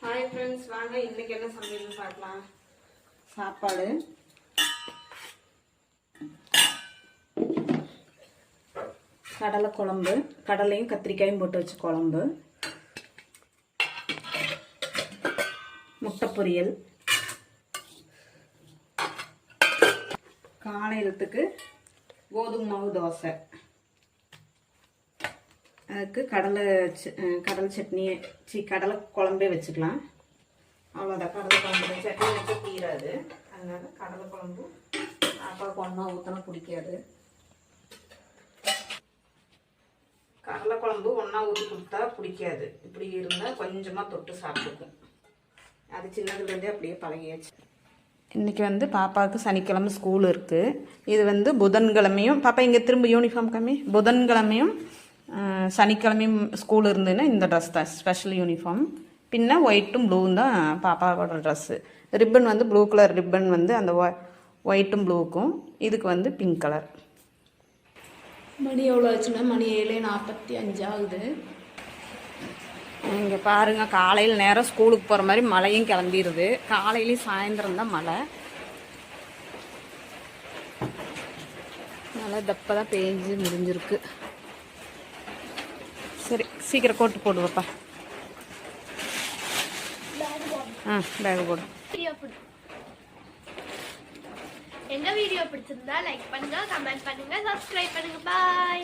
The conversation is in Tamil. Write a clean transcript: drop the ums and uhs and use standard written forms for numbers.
ஹாய் ஃப்ரெண்ட்ஸ், வாங்க இன்னைக்கு என்ன சமையல்னு பார்க்கலாம். சாப்பாடு, கடலை குழம்பு, கடலையும் கத்திரிக்காயும் போட்டு வச்ச குழம்பு, முட்டை பொரியல், காலையிலத்துக்கு கோதுமை மாவு தோசை, அதுக்கு கடலை சட்னி கடலை குழம்பே வச்சுக்கலாம். அவ்வளோதான். கடலை குழம்பு சட்னி வச்சு தீராது, அதனால கடலை குழம்பு அப்பாவுக்கு ஒன்றா ஊற்றினா பிடிக்காது. கடலை குழம்பு ஒன்றா ஊற்றி கொடுத்தா பிடிக்காது. இப்படி இருந்தால் கொஞ்சமாக தொட்டு சாப்பிட்டுக்கும். அது சின்னதுலேருந்தே அப்படியே பழகியாச்சு. இன்றைக்கி பாப்பாவுக்கு சனிக்கிழமை ஸ்கூல் இருக்குது. இது புதன்கிழமையும் பாப்பா இங்கே திரும்ப யூனிஃபார்ம் புதன்கிழமையும் சனிக்கிழமையும் ஸ்கூல் இருந்ததுன்னா இந்த ட்ரெஸ் தான் ஸ்பெஷல் யூனிஃபார்ம். பின்ன ஒயிட்டும் ப்ளூவும் தான் பாப்பாவோட dress. Ribbon blue colour ribbon அந்த ஒயிட்டும் ப்ளூவுக்கும், இதுக்கு பிங்க் கலர். மணி எவ்வளோ ஆச்சுன்னா மணி 7:45 ஆகுது. இங்கே பாருங்கள், காலையில் நேரம் ஸ்கூலுக்கு போகிற மாதிரி மழையும் கிளம்பிடுது. காலையிலையும் சாயந்தரம் தான் மழை தப்ப தான் பேஞ்சு முடிஞ்சிருக்கு. சரி, சீக்கிரம் கோட்டு போடுவப்பா. பேக் போடு. எங்க வீடியோ பிடிச்சிருந்தா லைக் பண்ணுங்க, கமெண்ட் பண்ணுங்க, சப்ஸ்கிரைப் பண்ணுங்க. பாய்.